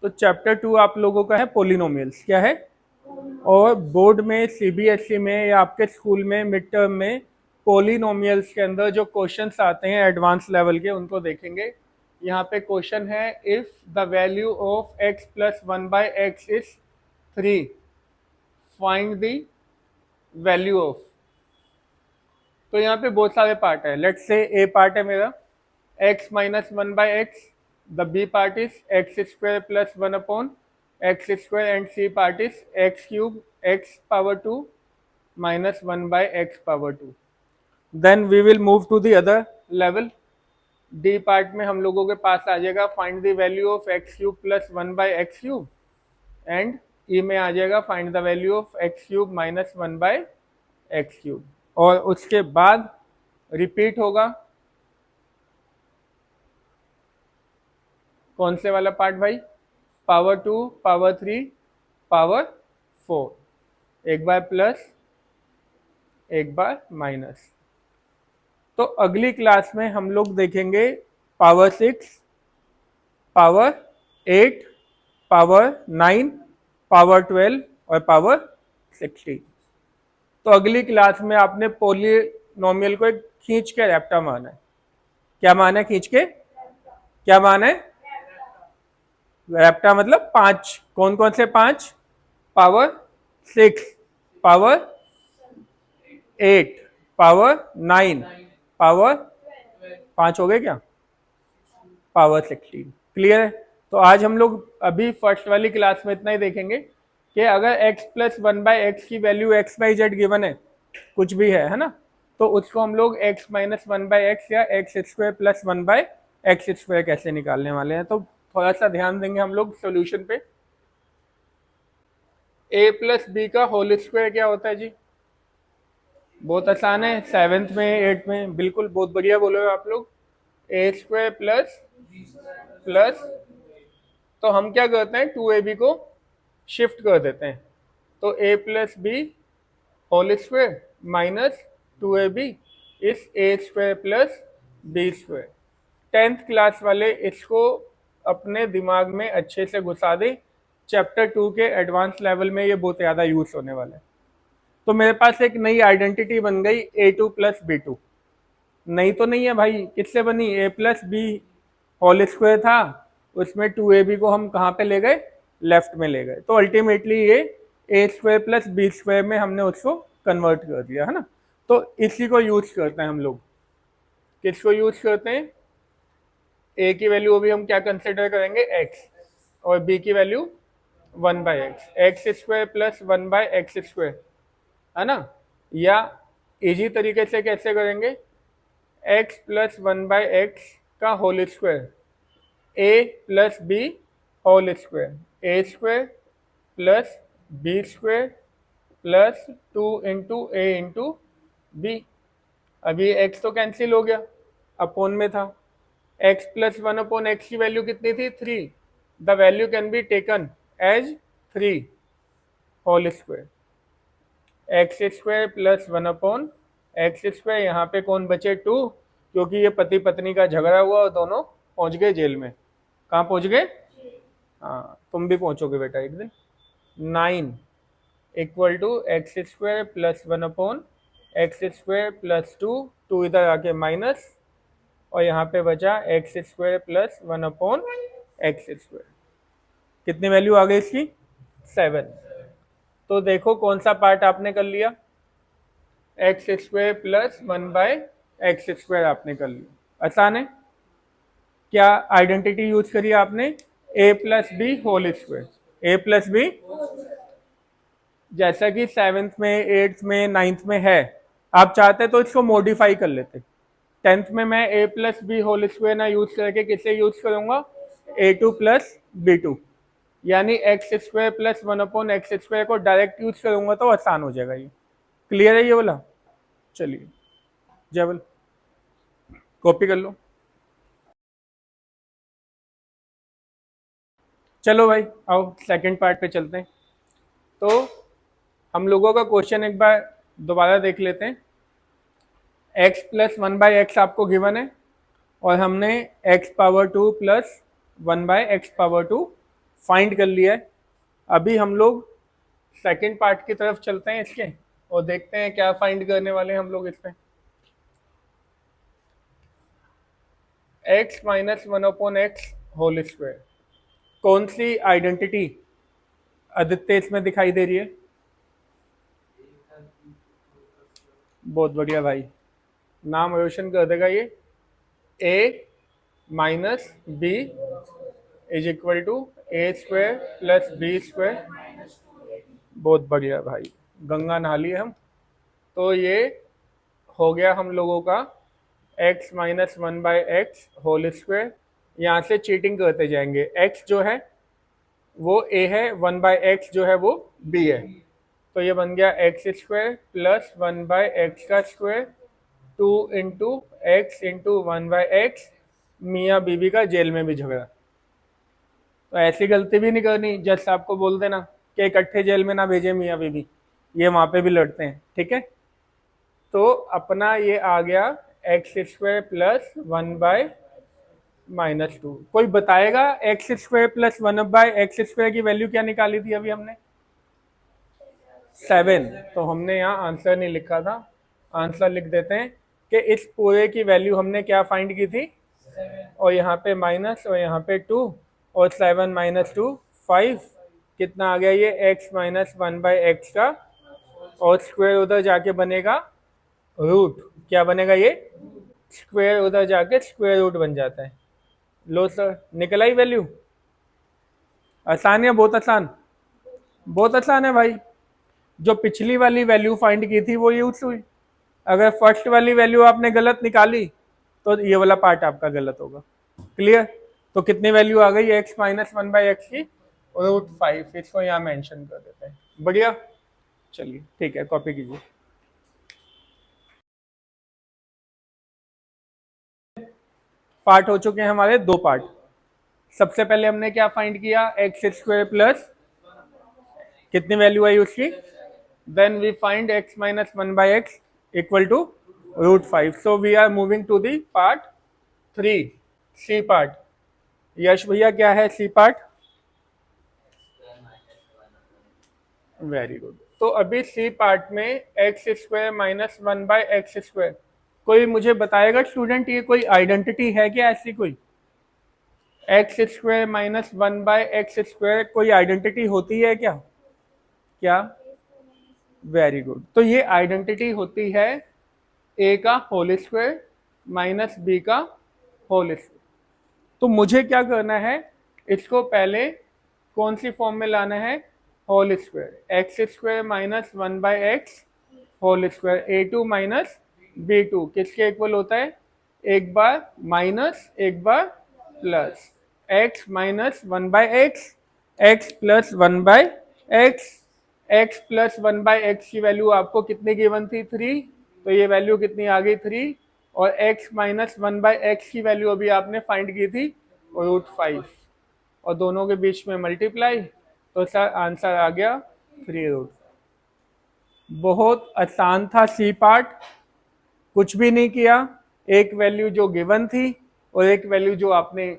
तो चैप्टर 2 आप लोगों का है पोलिनोमियल्स, क्या है? और बोर्ड में, सीबीएसई में या आपके स्कूल में मिड टर्म में पोलिनोमियल्स के अंदर जो क्वेश्चंस आते हैं एडवांस लेवल के, उनको देखेंगे। यहाँ पे क्वेश्चन है, if the value of x plus 1/x is 3, find the value of. तो यहाँ पे बहुत सारे पार्ट है। लेट्स से ए पार्ट है मेरा x minus 1/x, the b part is x square plus 1/x square, and c part is x cube x power 2 minus 1/x power 2. Then we will move to the other level. D part में हम लोगों के पास आ जाएगा find the value of x cube plus 1/x cube, and E में आ जाएगा find the value of x cube minus 1/x cube. और उसके बाद रिपीट होगा कौन से वाला पार्ट भाई? पावर 2, पावर 3, पावर 4, एक बार प्लस एक बार माइनस। तो अगली क्लास में हम लोग देखेंगे पावर 6, पावर 8, पावर 9, पावर 12 और पावर 16। तो अगली क्लास में आपने पोलिनोमियल को एक खींच के रैप्टा माना है। क्या माना है खींच के? क्या माना है? रैप्टा मतलब 5। कौन कौन से 5? पावर 6, पावर 8, पावर 9, पावर 5 हो गए क्या? पावर 16। क्लियर है? तो आज हम लोग अभी फर्स्ट वाली क्लास में इतना ही देखेंगे कि अगर x प्लस 1/x की वैल्यू x/z गिवन है, कुछ भी है ना, तो उसको हम लोग x माइनस 1/x या x square plus 1/x square कैसे निकालने वाले हैं। तो थोड़ा सा ध्यान देंगे हम लोग सोल्यूशन पे। a प्लस बी का होल स्क्वायर क्या होता है जी? बहुत आसान है, 7th में 8th में, बिल्कुल बहुत बढ़िया बोले हो आप लोग। ए स्क्वायर प्लस, तो हम क्या करते हैं 2ab को शिफ्ट कर देते हैं, तो a plus b whole square minus 2ab इस a square plus b square. 10th class वाले इसको अपने दिमाग में अच्छे से घुसा दें, चैप्टर 2 के एडवांस लेवल में ये बहुत ज़्यादा यूज होने वाला है। तो मेरे पास एक नई आइडेंटिटी बन गई a2 प्लस b2। नहीं तो नहीं है भाई, किससे बनी? a plus b whole square था, उसमें 2ab को हम कहाँ पे ले गए? लेफ्ट में ले गए। तो अल्टीमेटली ये a square plus b square में हमने उसको कन्वर्ट कर दिया, है ना। तो इसी को यूज करते हैं हम लोग। किसको यूज करते हैं? a की वैल्यू अभी हम क्या कंसिडर करेंगे? x, और b की value 1/x, x square plus 1/x square, है ना। या इजी तरीके से कैसे करेंगे? x प्लस 1/x का whole square, a plus b whole square, a square plus b square plus 2 into a into b. अभी x तो कैंसिल हो गया, अपोन में था। x प्लस 1/x की वैल्यू कितनी थी? 3। The value can be taken as 3 whole square, x square plus 1/x square. यहाँ पे कौन बचे? 2, क्योंकि ये पति पत्नी का झगड़ा हुआ और दोनों पहुंच गए जेल में। कहाँ पहुंच गए? हाँ, तुम भी पहुंचोगे बेटा एक दिन। 9 equal to x square plus 1/x square plus 2 इधर आके माइनस, और यहाँ पे बचा x square plus 1/x square. कितनी वैल्यू आ गई इसकी? 7। तो देखो कौन सा पार्ट आपने कर लिया? X square plus 1/x square आपने कर लिया। आसान है। क्या आइडेंटिटी यूज करी आपने? a plus b whole square, a plus b, जैसा कि 7th में 8th में 9th में है। आप चाहते तो इसको मॉडिफाई कर लेते। 10th में मैं a plus b whole square ना यूज करके किसे यूज करूंगा? a2 प्लस b2, यानी x square plus 1/x square को डायरेक्ट यूज करूंगा तो आसान हो जाएगा। ये क्लियर है ये वाला? चलिए जबल कॉपी कर लो। चलो भाई आओ सेकंड पार्ट पे चलते हैं। तो हम लोगों का क्वेश्चन एक बार दोबारा देख लेते हैं। x प्लस 1/x आपको गिवन है, और हमने x power 2 plus 1/x power 2 find कर लिया है। अभी हम लोग सेकंड पार्ट की तरफ चलते हैं इसके और देखते हैं क्या फाइंड करने वाले हैं हम लोग इसमें। x minus 1/x whole square, कौन सी आइडेंटिटी आदित्य इसमें दिखाई दे रही है? बहुत बढ़िया भाई, नाम रोशन कर देगा ये। a minus b is equal to a square plus b square. बहुत बढ़िया भाई, गंगा नहा लिए हम। तो ये हो गया हम लोगों का x minus 1/x whole square. यहाँ से चीटिंग करते जाएंगे, x जो है वो a है, 1/x जो है वो b है। तो ये बन गया एक्स स्क्वायर प्लस 1/x का square 2 into x into 1/x। मियाँ बीवी का जेल में भी झगड़ा। तो ऐसी गलती भी नहीं करनी, जज साहब को बोल देना कि इकट्ठे जेल में ना भेजे मियाँ बीवी, ये वहाँ पे भी लड़ते हैं, ठीक है। तो अपना ये आ गया एक्स स्क्वायर प्लस 1/-2। कोई बताएगा x square plus 1/x square की वैल्यू क्या निकाली थी अभी हमने? 7। तो हमने यहाँ आंसर नहीं लिखा था, आंसर लिख देते हैं कि इस पूरे की वैल्यू हमने क्या फाइंड की थी, और यहाँ पे माइनस और यहाँ पे 2 और 7 माइनस 2 5। कितना आ गया ये x माइनस 1/x का, और स्क्वायर उधर जाके बनेगा रूट। क्या बनेगा ये? स्क्वायर उधर जाके स्क्वायर रूट बन जाता है। लो सर, निकल आई वैल्यू। आसान है, बहुत आसान, बहुत आसान है भाई। जो पिछली वाली वैल्यू फाइंड की थी वो यूज हुई। अगर फर्स्ट वाली वैल्यू आपने गलत निकाली तो ये वाला पार्ट आपका गलत होगा। क्लियर? तो कितनी वैल्यू आ गई x माइनस 1/x की? √5। इसको यहाँ मेंशन कर देते हैं। बढ़िया, चलिए ठीक है, कॉपी कीजिए। पार्ट हो चुके हैं हमारे दो पार्ट। सबसे पहले हमने क्या फाइंड किया, एक्स स्क्वायर प्लस कितनी वैल्यू आई उसकी, then we find x minus 1/x equal to √5। So we are moving to the part 3, C part. Yash भैया क्या है सी पार्ट? Very good. तो अभी सी पार्ट में x square minus 1/x square, कोई मुझे बताएगा स्टूडेंट ये कोई आइडेंटिटी है क्या ऐसी कोई? X square minus 1/x square कोई आइडेंटिटी होती है क्या? क्या? Very good. तो ये आइडेंटिटी होती है a का होल स्क्वायर माइनस b का होल स्क्वायर। तो मुझे क्या करना है, इसको पहले कौन सी फॉर्म में लाना है, whole square. X square minus 1/x whole square, a2 minus b2 किसके इक्वल होता है? एक बार माइनस एक बार plus, x minus 1/x, x plus 1/x। x plus 1/x की वैल्यू आपको कितनी गिवन थी? 3। तो ये वैल्यू कितनी आ गई? 3। और x माइनस 1/x की वैल्यू अभी आपने फाइंड की थी √5, और दोनों के बीच में मल्टीप्लाई, तो सर आंसर आ गया 3√5। बहुत आसान था सी पार्ट, कुछ भी नहीं किया। एक वैल्यू जो गिवन थी और एक वैल्यू जो आपने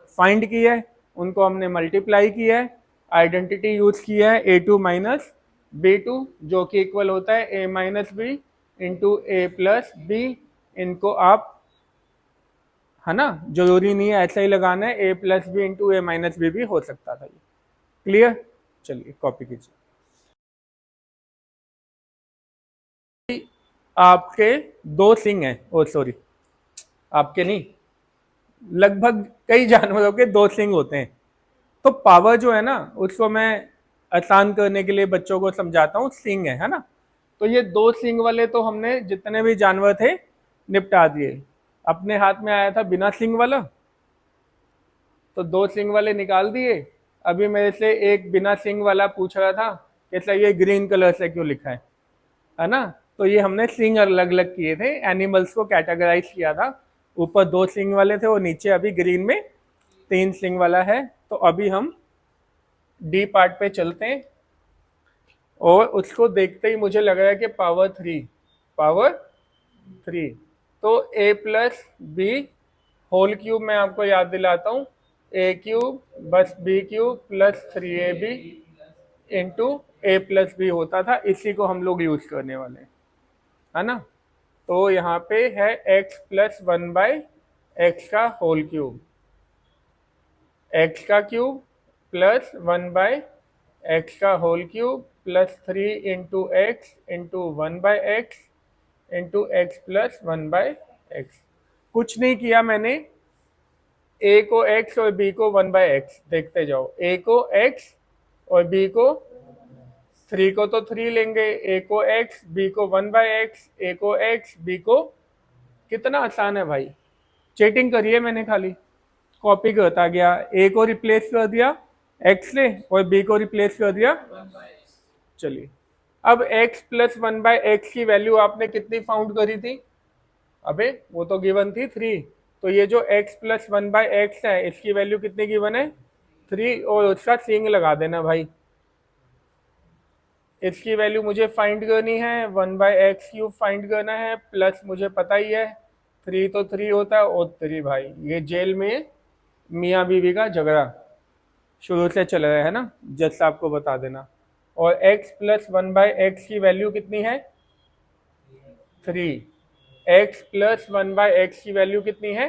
फाइंड की है, उनको हमने मल्टीप्लाई किया है, आइडेंटिटी यूज किया है a2 माइनस b2 जो कि इक्वल होता है a minus b into a plus b. इनको आप, है ना, जरूरी नहीं है ऐसा ही लगाना है, a plus b into a minus b भी हो सकता था ये। क्लियर? चलिए कॉपी कीजिए। आपके दो सिंग हैं, ओ सॉरी आपके नहीं, लगभग कई जानवरों के दो सिंग होते हैं। तो पावर जो है ना, उसको मैं आसान करने के लिए बच्चों को समझाता हूँ, सिंग है ना। तो ये दो सिंग वाले तो हमने जितने भी जानवर थे निपटा दिए। अपने हाथ में आया था बिना सिंग वाला, तो दो सिंग वाले निकाल दिए। अभी मेरे से एक बिना सिंग वाला पूछ रहा था कि सर ये ग्रीन कलर से क्यों लिखा है ना। तो ये हमने सिंग अलग अलग किए थे, एनिमल्स को कैटेगराइज किया था। ऊपर दो सिंग वाले थे और नीचे अभी ग्रीन में 3 सिंग वाला है। तो अभी हम डी पार्ट पे चलते हैं, और उसको देखते ही मुझे लग रहा है कि पावर 3। तो a plus b whole cube मैं आपको याद दिलाता हूँ, a cube plus b cube plus 3ab into a plus b होता था, इसी को हम लोग यूज करने वाले हैं, है ना। तो यहाँ पे है x प्लस 1/x का होल क्यूब, x का क्यूब प्लस 1/x का whole cube plus 3 into x into 1/x into x plus 1/x। कुछ नहीं किया मैंने, a को x और b को 1/x, देखते जाओ, a को x और b को 3 को तो 3 लेंगे, a को x b को 1/x, a को x b को, कितना आसान है भाई, चीटिंग करिए मैंने खाली, कॉपी करता गया, a को रिप्लेस कर दिया x से और b को रिप्लेस कर दिया। चलिए अब x प्लस 1/x की वैल्यू आपने कितनी फाउंड करी थी, अबे वो तो गिवन थी 3, तो ये जो x प्लस 1/x है इसकी वैल्यू कितनी गिवन है 3, और उसका सिंग लगा देना भाई। इसकी वैल्यू मुझे फाइंड करनी है, 1/x³ फाइंड करना है, प्लस मुझे पता ही है 3 तो 3 होता है, और 3 भाई, ये जेल में मियाँ बीवी का झगड़ा शुरू से चल रहा है ना, जस्ट आपको बता देना। और x प्लस 1/x की वैल्यू कितनी है 3, x प्लस 1/x की वैल्यू कितनी है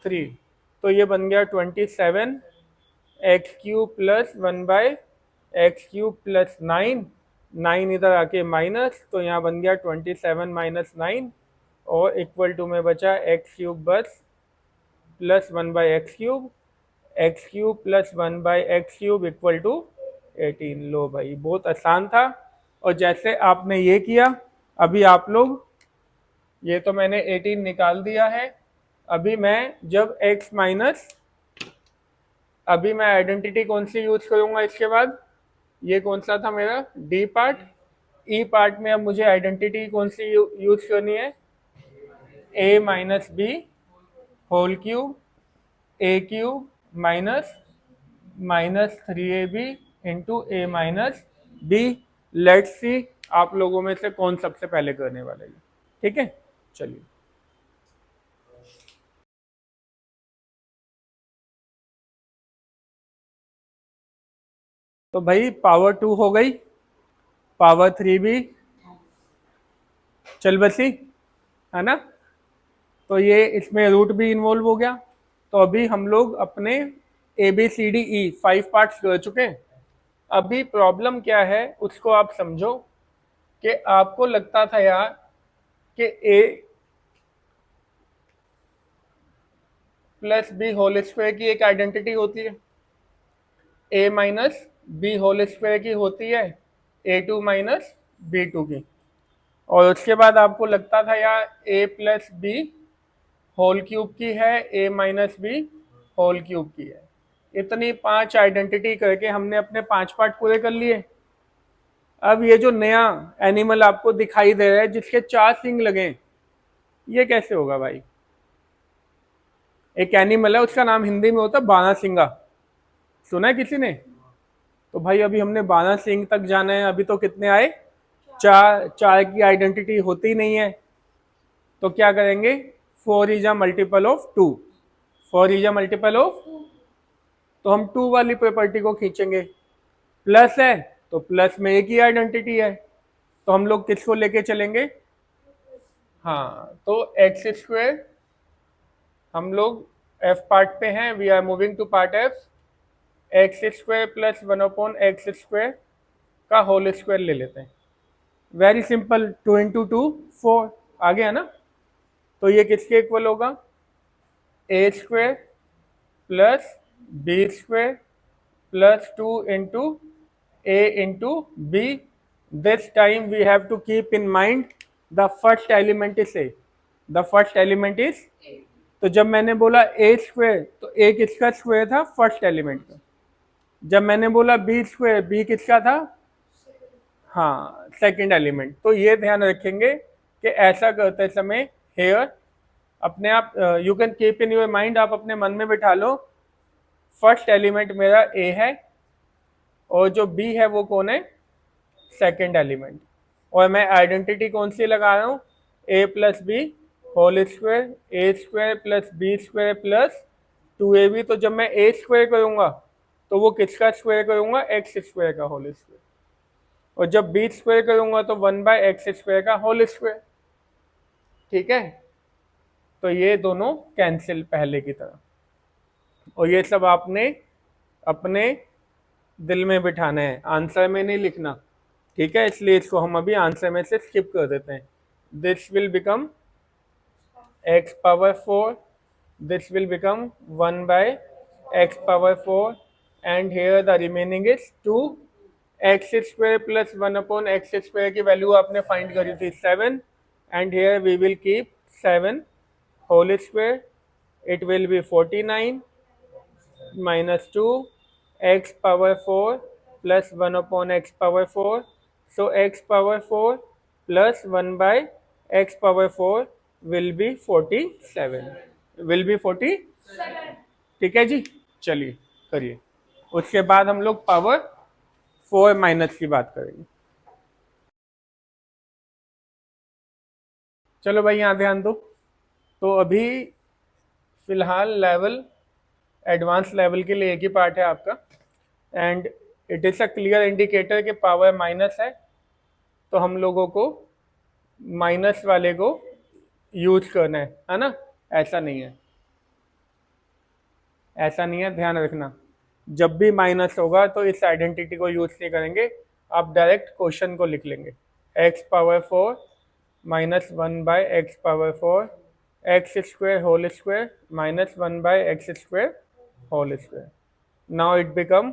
3, तो ये बन गया 27 x³ प्लस 1/x³ प्लस 9, 9 इधर आके माइनस, तो यहाँ बन गया 27 माइनस 9, और इक्वल टू में बचा x³ बस plus 1/x³ x³ plus 1/x³ equal to 18। लो भाई बहुत आसान था, और जैसे आपने ये किया, अभी आप लोग, ये तो मैंने 18 निकाल दिया है, अभी मैं जब x माइनस, अभी मैं आइडेंटिटी कौन सी यूज करूंगा इसके बाद, ये कौन सा था मेरा डी पार्ट, ई पार्ट में अब मुझे आइडेंटिटी कौन सी यूज करनी है, a minus b whole cube a cube minus minus 3ab into a minus b. Let's see आप लोगों में से कौन सबसे पहले करने वाले हैं, ठीक है। चलिए तो भाई पावर 2 हो गई, पावर 3 भी चल बसी, है ना, तो ये इसमें रूट भी इन्वॉल्व हो गया। तो अभी हम लोग अपने ABCDE 5 पार्ट्स कर चुके हैं। अभी प्रॉब्लम क्या है उसको आप समझो, कि आपको लगता था यार कि a plus b whole square की एक आइडेंटिटी होती है, a minus b whole square की होती है a2 माइनस b2 की, और उसके बाद आपको लगता था यार a plus b whole cube की है, a minus b whole cube की है। इतनी 5 आइडेंटिटी करके हमने अपने 5 पार्ट पूरे कर लिए। अब ये जो नया एनिमल आपको दिखाई दे रहा है जिसके 4 सिंग लगे, ये कैसे होगा भाई। एक एनिमल है उसका नाम हिंदी में होता है बारहसिंगा, सुना है किसी ने। तो भाई अभी हमने बारहसिंग तक जाना है, अभी तो कितने आए 4, 4 की आइडेंटिटी होती नहीं है, तो क्या करेंगे 4 is a multiple of 2, 4 is a multiple of, तो हम 2 वाली प्रॉपर्टी को खींचेंगे। प्लस है तो प्लस में एक ही आइडेंटिटी है, तो हम लोग किसको लेके चलेंगे, हाँ तो x², हम लोग f पार्ट पे हैं, we are moving to part f, x² plus 1/x² का होल स्क्वायर ले लेते हैं। वेरी सिंपल, 2 इंटू 2 4 आ गया ना, तो ये किसके इक्वल होगा a² plus b² plus 2 into a into b। This time we have to keep in mind the first element is a, the first element is, तो जब मैंने बोला a² तो a किसका स्क्वायर था फर्स्ट एलिमेंट का, जब मैंने बोला b², b किसका था, हाँ सेकंड एलिमेंट। तो ये ध्यान रखेंगे कि ऐसा करते समय हेयर अपने आप, you can keep in your mind, आप अपने मन में बिठा लो फर्स्ट एलिमेंट मेरा a है, और जो b है वो कौन है सेकंड एलिमेंट, और मैं आइडेंटिटी कौन सी लगा रहा हूँ a plus b whole square, a² plus b² plus 2ab, तो जब मैं a स्क्वायर करूंगा तो वो किसका स्क्वायर करूंगा, एक्स स्क्वायर का होल स्क्वायर, और जब b स्क्वायर करूंगा तो 1/x स्क्वायर का होल स्क्वायर। ठीक है, तो ये दोनों कैंसिल पहले की तरह, और ये सब आपने अपने दिल में बिठाना है, आंसर में नहीं लिखना। ठीक है, इसलिए इसको हम अभी आंसर में से स्किप कर देते हैं। This will become x power 4, this will become 1/x power 4, and here the remaining is 2 x square plus 1 upon x square की वैल्यू आपने फाइंड करी थी 7, and here we will keep 7 whole square, it will be 49 minus 2 x power 4 plus 1 upon x power 4, so x power 4 plus 1 by x power 4 will be 47, will be 47। ठीक है जी, चलिए करिए। उसके बाद हम लोग पावर 4 माइनस की बात करेंगे। चलो भाई यहाँ ध्यान दो। तो अभी फिलहाल लेवल, एडवांस लेवल के लिए एक ही पार्ट है आपका, and it is a clear indicator कि पावर माइनस है, तो हम लोगों को माइनस वाले को यूज करना है ना। ऐसा नहीं है, ऐसा नहीं है, ध्यान रखना। जब भी माइनस होगा तो इस आइडेंटिटी को यूज नहीं करेंगे, आप डायरेक्ट क्वेश्चन को लिख लेंगे। x power 4 minus 1/x power 4 x square whole square minus 1/x square whole square. Now it become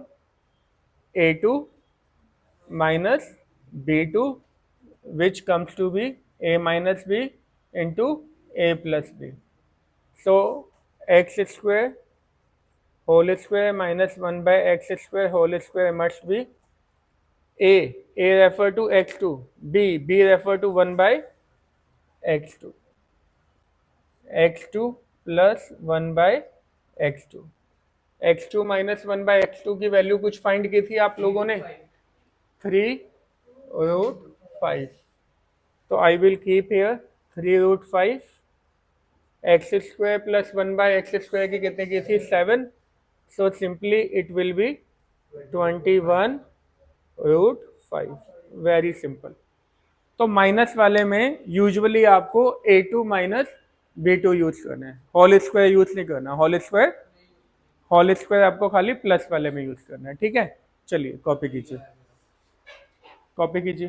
a2 minus b2, which comes to be a minus b into a plus b. So x square whole square minus 1/x square whole square must be a refer to x2, b refer to 1/x2, x2 plus 1/x2, x2 minus 1/x2 की value कुछ find की थी आप लोगों ने, 3√5। तो I will keep here 3√5, x square plus 1/x square की कितने की थी, 7, so simply it will be 21√5। Very simple. तो माइनस वाले में यूजुअली आपको a2 माइनस b2 यूज करना है, होल स्क्वायर यूज नहीं करना। होल स्क्वायर आपको खाली प्लस वाले में यूज करना है। ठीक है, चलिए कॉपी कीजिए, कॉपी कीजिए।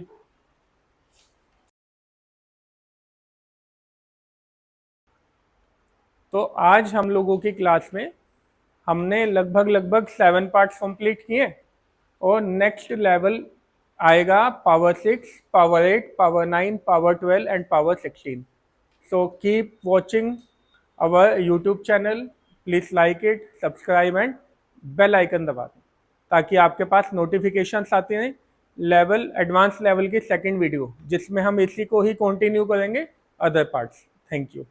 तो आज हम लोगों की क्लास में हमने लगभग 7 पार्ट्स कंप्लीट किए, और नेक्स्ट लेवल आएगा power 6, power 8, power 9, power 12 and power 16। So keep watching our YouTube channel, please like it, subscribe and bell icon दबा दें ताकि आपके पास नोटिफिकेशंस आते हैं लेवल, एडवांस लेवल की सेकंड वीडियो, जिसमें हम इसी को ही कंटिन्यू करेंगे अदर पार्ट्स। Thank you.